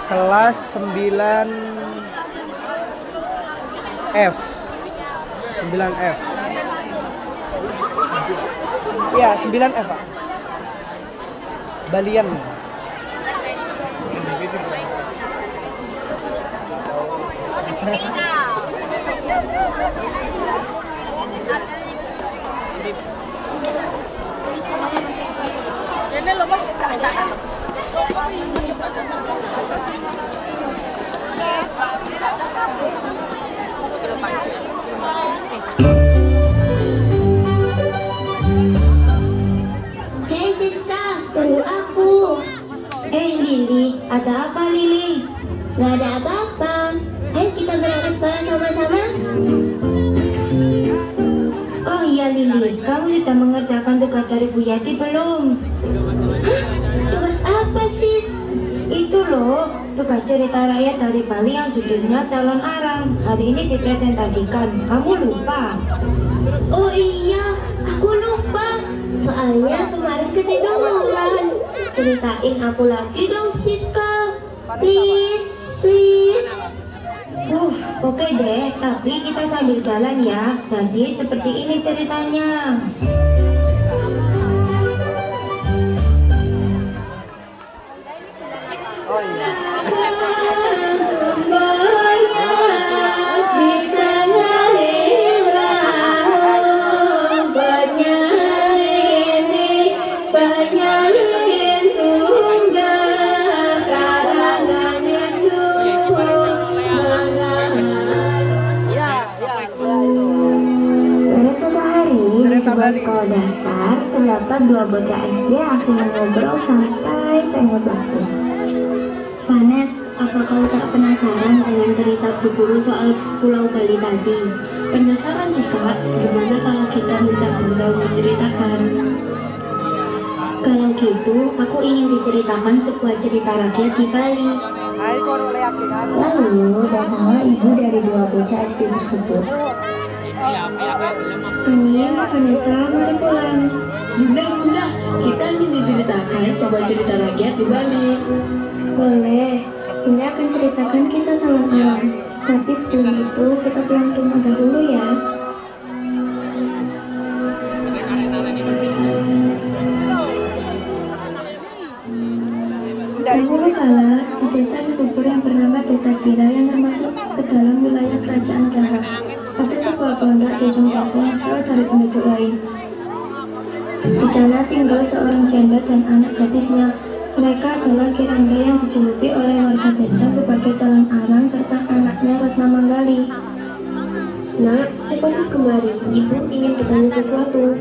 Kelas 9F. 9F. Ya, 9F, Pak. Balian. Ini loh, Pak. Hei Siska, tunggu aku. Lili, ada apa Lili? Gak ada apa-apa. Ayo kita berangkat sekolah sama-sama. Oh iya Lili, kamu sudah mengerjakan tugas dari Bu Yati belum? Hah? Tugas apa sis? Itu loh, tugas cerita rakyat dari Bali yang judulnya Calon Arang. Hari ini dipresentasikan, kamu lupa? Oh iya, aku lupa. Soalnya kemarin ketiduran. Ceritain aku lagi dong Siska. Please, please. Oke deh, tapi kita sambil jalan ya. Jadi seperti ini ceritanya. Oh iya. Sebuah sekolah dasar, terdapat dua bocah SD akhirnya ngobrol santai tengok waktu. Vanes, apa kau tak penasaran dengan cerita Bu Guru soal Pulau Bali tadi? Penasaran sih Kak, gimana kalau kita minta Bunda untuk ceritakan? Kalau gitu, aku ingin diceritakan sebuah cerita rakyat di Bali. Lalu datanglah ibu dari dua bocah SD tersebut. Ini Vanessa, mari pulang. Bunda, kita ingin diceritakan sebuah cerita rakyat di Bali. Boleh, ini akan ceritakan kisah Salon Alam. Tapi sebelum itu kita pulang ke rumah dahulu ya. Dahulu kala, di desa subur yang bernama Desa Jira yang termasuk ke dalam wilayah Kerajaan Daha, ada sebuah pondok di ujung desa yang jauh dari penduduk lain. Di sana tinggal seorang janda dan anak gadisnya. Mereka adalah Kiranda yang dijuluki oleh warga desa sebagai calon arang serta anaknya Ratna Manggali. Nak, cepatlah kemari. Ibu ingin bertanya sesuatu.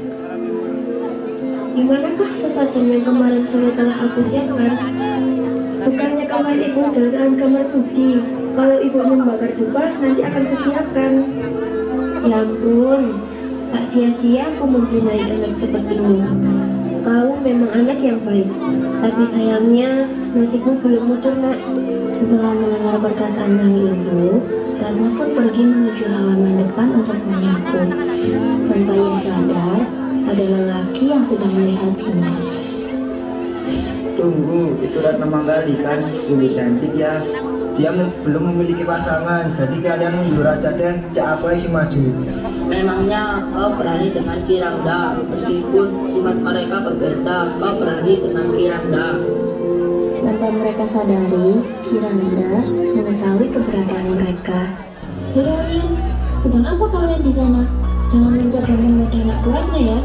Dimanakah sesajen yang kemarin sore telah aku siapkan? Bukannya kamar ibu dalam kamar suci. Kalau ibu membakar dupa, nanti akan kusiapkan. Ya ampun, tak sia-sia aku mempunyai anak sepertimu. Kau memang anak yang baik, tapi sayangnya nasibmu belum muncul nak. Setelah mendengar perkataan sang ibu, Ratna pun pergi menuju halaman depan untuk menyambut. Tanpa ia sadar, ada lelaki yang sedang melihatnya. Tunggu, itu Ratna Manggali kan? Sungguh cantik ya. Dia belum memiliki pasangan, jadi kalian mundur aja deh. Cak apa sih maju? Memangnya kau berani dengan Kiranda? Meskipun sifat mereka berbeda, kau berani dengan Kiranda. Tanpa mereka sadari, Kiranda mengetahui keberadaan mereka. Heroin, sedang apa kalian di sana? Jangan mencoba menggoda anak kuratnya ya.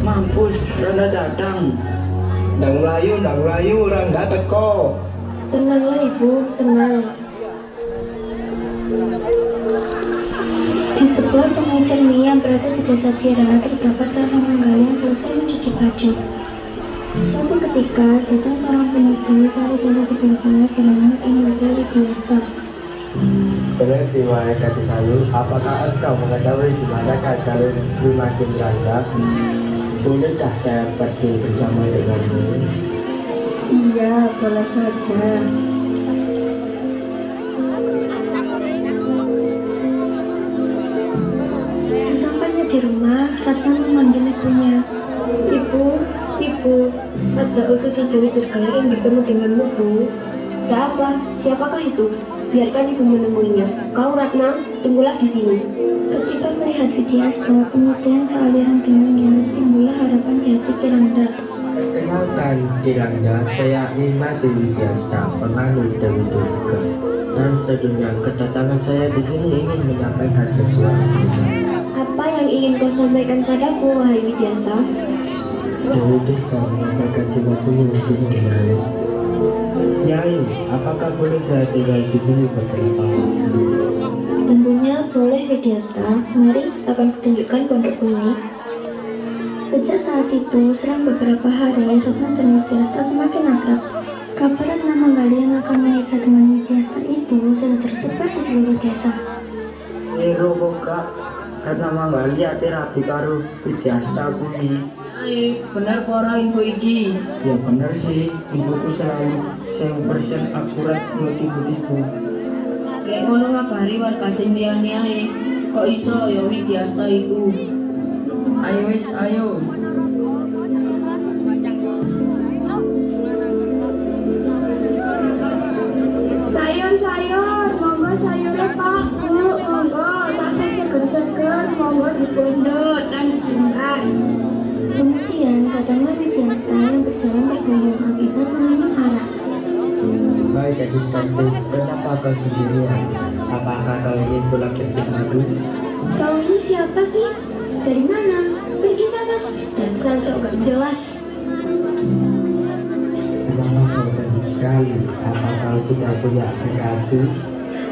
Mampus, Randa datang. Ndang layu, Randa teko. Tenanglah ibu, tenang. Di sebuah sungai jernih yang berada di desa Jira terdapat Ratna Manggali yang selesai mencuci baju. Suatu ketika datang seorang pemuda dari desa sebelah sana bernama Imelda Widiasta. Berhenti wahai gadis ayu, apakah engkau mengetahui di mana jalur rumah Randa? Bolehkah saya pergi bersama denganmu? Iya, boleh saja. Sesampainya di rumah, Ratna memanggil ibunya. Ibu, ada utusan Dewi Dirgayu yang bertemu denganmu, Bu. Ada apa? Siapakah itu? Biarkan ibu menemuinya. Kau Ratna, tunggulah di sini. Ketika melihat Widyasta, pemuda yang sealiran dengannya, timbullah harapan di hati Kiranda. Kenalkan Kiranda, saya Nimati Widyasta, penganut Dewi Durga. Dan tentunya kedatangan saya di sini ingin menyampaikan sesuatu. Apa yang ingin kau sampaikan padaku, wahai Widyasta? Dewi Durga menyampaikan jiwaku untuk Nyai. Nyai, apakah boleh saya tinggal di sini beberapa waktu? Tentunya boleh, Widyasta. Mari akan kutunjukkan pondokku ini. Sejak saat itu, selang beberapa hari, Ratna dan Widyasta semakin akrab. Kabar nama Gali yang akan menikah dengan Widyasta itu sudah tersebar di seluruh desa. Nero kok Ratna Manggali ate rapi karo Widyasta kuwi. Bener pora info iki. Ya bener sih, ibuku selalu 100% akurat ibu-ibu. Lek ngono ngabari warga sing liyane ae. Kok iso ya Widyasta iku? Ayo wis, ayo. Sayur, monggo sayurnya Pak, Bu, monggo taksih seger-seger, monggo dipondok dan dikiras. Kemudian datanglah Widyasta yang berjalan berbondong akibat meminum arak. Baik, Aziz cantik, kenapa kau sendirian? Apakah kau ingin pulang kerja aku? Kau ini siapa sih? Dari mana? Pergi sana. Dasar cowok gak jelas. Kenapa kau cantik sekali? Apa kau sudah punya kekasih?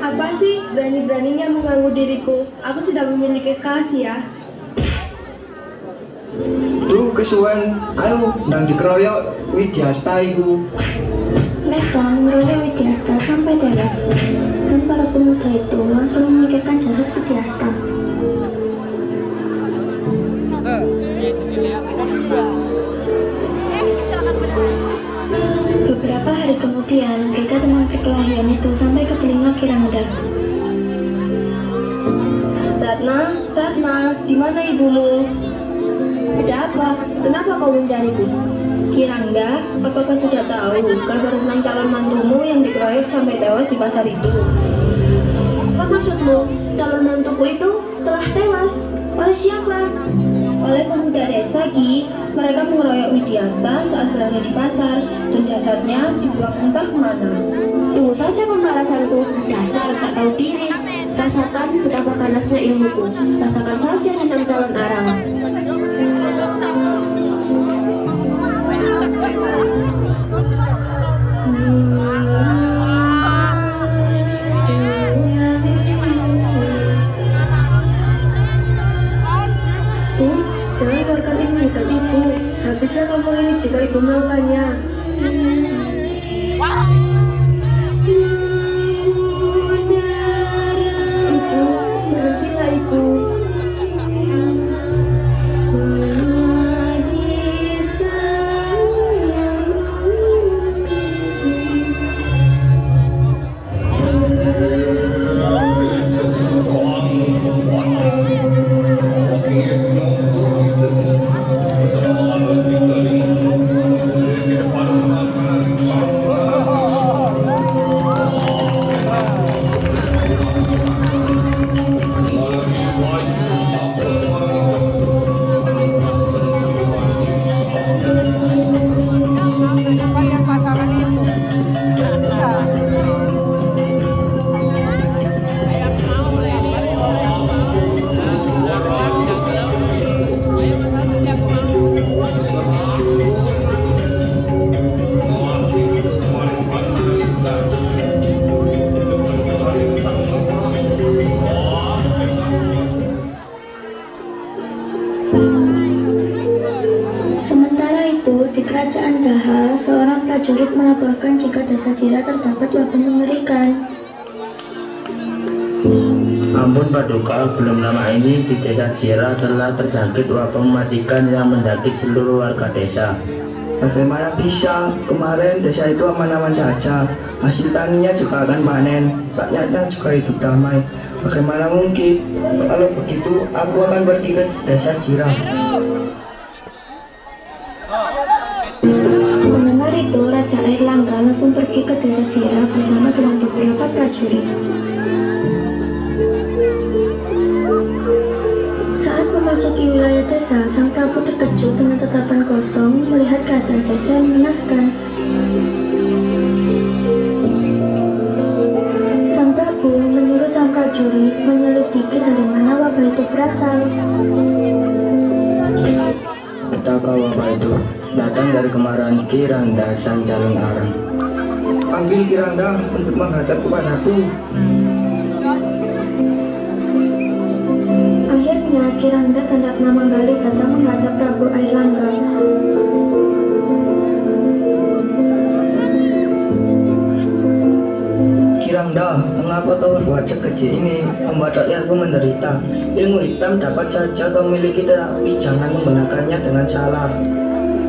Apa sih? Berani-beraninya mengganggu diriku. Aku sudah memiliki kekasih ya. Tuh kesuwen, ayo nang dikeroyok Widyasta iku. Mereka mengeroyok Widyasta sampai tewas. Dan para pemuda itu langsung memikirkan jasad Widyasta. Beberapa hari kemudian, berita tentang perkelahian itu sampai ke telinga Kiranda. Ratna, di mana ibumu? Ada apa? Kenapa kau mencariku? Kiranda, apakah sudah tahu kabar tentang calon mantumu yang dikeroyok sampai tewas di pasar itu? Apa maksudmu? Calon mantuku itu telah tewas? Oleh siapa? Oleh pemuda desa Ki. Mereka mengeroyok Widyasta saat berada di pasar dan jasadnya dibuang entah kemana. Tunggu saja pembalasanku. Dasar tak tahu diri. Rasakan betapa panasnya ilmuku. Rasakan saja tentang calon arang. Jangan keluarkan ilmu hitam ibu. Habislah kampung ini jika ibu melakukannya. Ibu, berhentilah ibu. Sementara itu, di kerajaan Daha, seorang prajurit melaporkan jika desa Jira terdapat wabah mengerikan. Ampun Paduka, belum lama ini di desa Jira telah terjangkit wabah mematikan yang menjangkit seluruh warga desa. Bagaimana bisa? Kemarin desa itu aman-aman saja. Hasil taninya juga akan panen. Rakyatnya juga hidup damai. Bagaimana mungkin? Kalau begitu, aku akan pergi ke desa Jira. Mendengar itu, Raja Airlangga langsung pergi ke desa Jera bersama dengan beberapa prajurit. Saat memasuki wilayah desa, Sang Prabu terkejut dengan tatapan kosong melihat keadaan desa yang mengenaskan. Sang Prabu menyuruh sang prajurit menyelidiki dari mana wabah itu berasal. Betapa wabah itu datang dari kemarahan Kiranda sang calon arang. Panggil Kiranda untuk menghadap kepadaku. Akhirnya Kiranda dan Ratna Manggali datang menghadap Prabu Airlangga. Kiranda, mengapa kau berbuat sekecil ini membuat rakyatku menderita? Ilmu hitam dapat saja kau miliki, tetapi jangan menggunakannya dengan salah.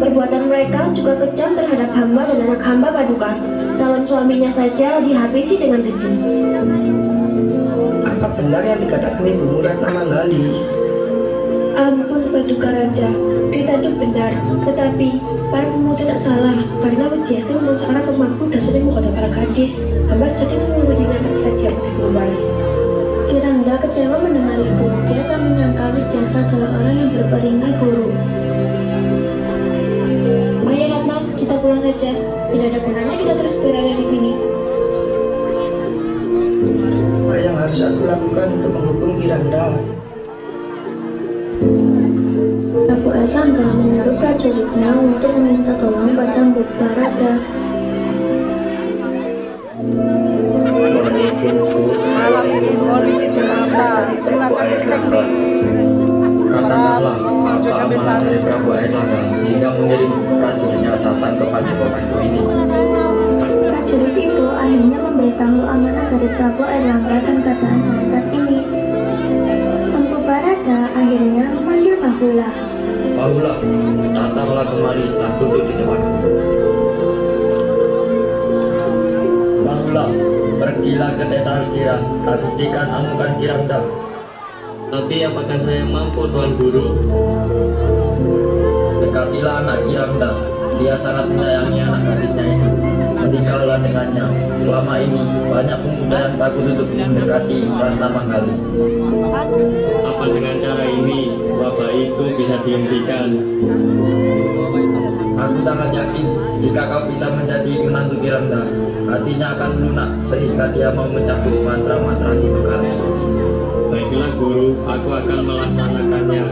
Perbuatan mereka juga kejam terhadap hamba dan anak hamba Paduka. Calon suaminya saja dihabisi dengan keji. Apa benar yang dikatakan Ibu Ratna Manggali? Ampun Paduka Raja, cerita itu benar, tetapi para pemuda tak salah karena Widyastra memang seorang pemangku dan sering menggoda para gadis. Hamba sering mengurusinya ketika dia pergi keluar. Kiranda kecewa mendengar itu. Dia tak menyangka Widyastra adalah orang yang berperinggi buruk. Ayo Ratna, kita pulang saja. Tidak ada gunanya kita terus berada di sini. Apa yang harus aku lakukan untuk menghukum Kiranda? Prabu Airlangga menyuruh prajuritnya untuk meminta tolong pada Mpu Barada. Malam ini voli itu apa? Silakan dicek nih. Katakanlah Ojo Jambe Sari. dari Prabu Airlangga hingga mengirim prajuritnya datang ke padepokanku ini. Prajurit itu akhirnya memberitahu amanah dari Prabu Airlangga dan keadaan pada saat ini. Mpu Barada akhirnya memanggil Bahula. Bahula, datanglah kemari tak duduk di tempatku. Bahula, pergilah ke desa Jira, dan buktikan amukan Kiranda. Tapi apakah saya mampu, Tuan Guru? Dekatilah anak Kiranda, dia sangat menyayangi anak gadisnya itu. Menikahlah dengannya. Selama ini banyak pemuda yang takut untuk mendekati Ratna Manggali. Apa dengan cara ini wabah itu bisa dihentikan? Aku sangat yakin jika kau bisa menjadi menantu Kiranda, hatinya akan lunak sehingga dia mau mencabut mantra-mantra kutukan. Baiklah Guru, aku akan melaksanakannya.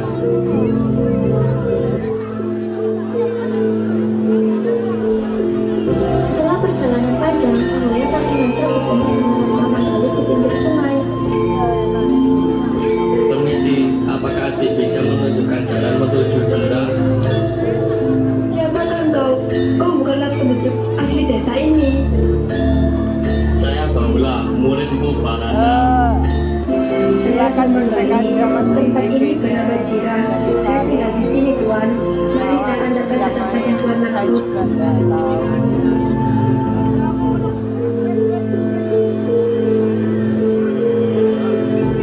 Setelah perjalanan panjang, Bahula tak sengaja bertemu dengan Ratna Manggali di pinggir sungai. Permisi, apakah adik bisa menunjukkan jalan menuju Jera? Siapakah engkau? Kau bukanlah penduduk asli desa ini. Saya Bahula, murid Mpu Barada. Silakan dicek aja Mas. Tempat ini bernama Jira. Saya tinggal di sini Tuan. Mari saya antarkan ke tempat yang Tuan maksud.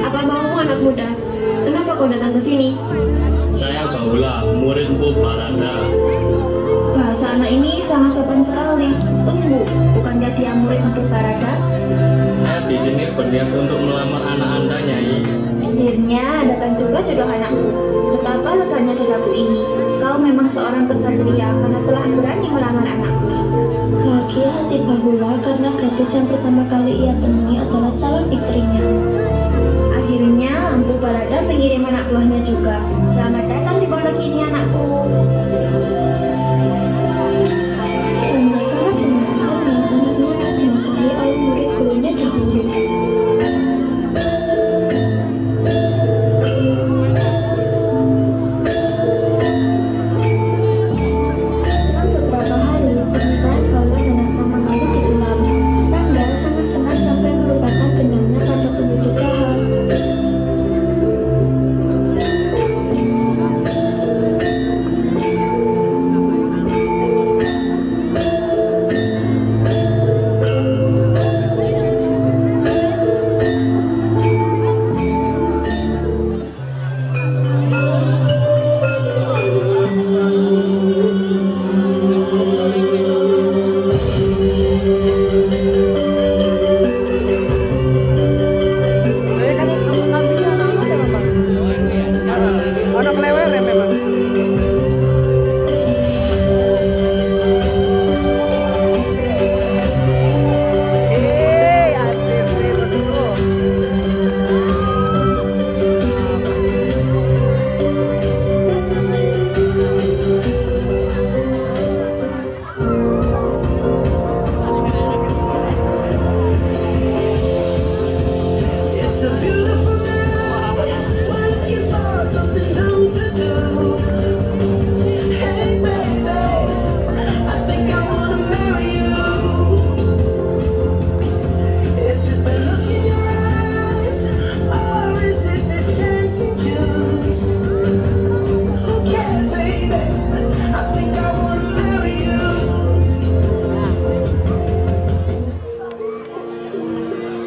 Apa mau anak muda? Kenapa kau datang ke sini? Saya Bahula, murid Mpu Barada. Bahasa anak ini sangat sopan sekali. Tunggu, bukankah dia murid Mpu Barada? Saya di sini berniat untuk melamar anak Anda, Nyai. Akhirnya datang juga jodoh anakku. Betapa leganya dadaku ini. Kau memang seorang kesatria karena telah berani melamar anakku. Bahagia hati Bahula karena gadis yang pertama kali ia temui adalah calon istrinya. Akhirnya Mpu Barada mengirim anak buahnya juga. Selamat datang di pondok ini anakku. Rangga sangat senang karena anaknya akan dinikahi oleh murid gurunya dahulu. Selang beberapa hari, pernikahan Bahula dan Ratna Manggali digelar. Rangga sangat senang sampai melupakan dendamnya pada penduduk jahat.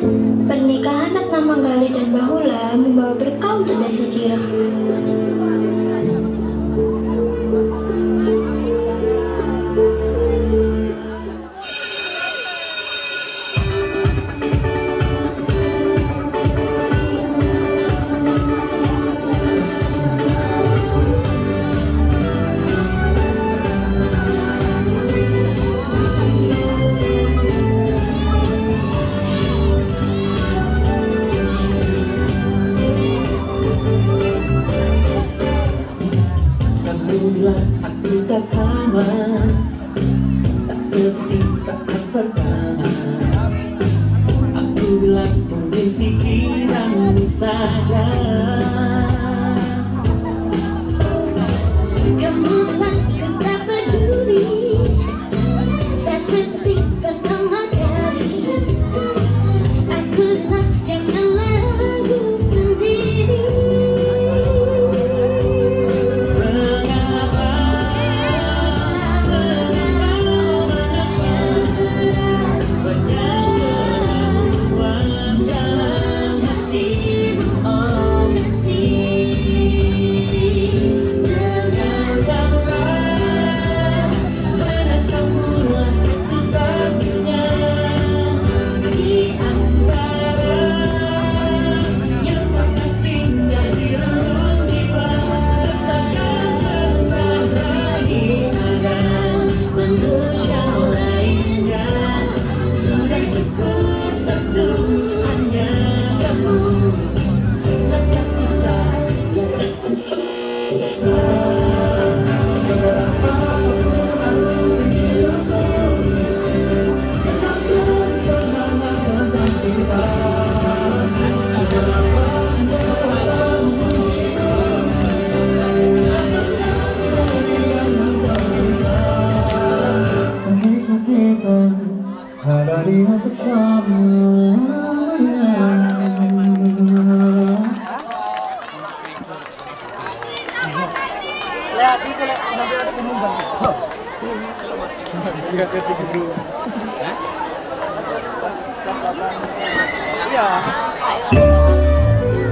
Pernikahan Ratna Manggali dan Bahula membawa berkah untuk desa Cirah. Aku tak sama, tak seperti saat pertama. Aku bilang mungkin pikiranmu saja. Kamu bilang ku tak peduli, tak seperti pertama kali. Aku bilang janganlah ragu sendiri. Hari untuk selamanya. Lihat itu nanti ada pengumuman. Iya.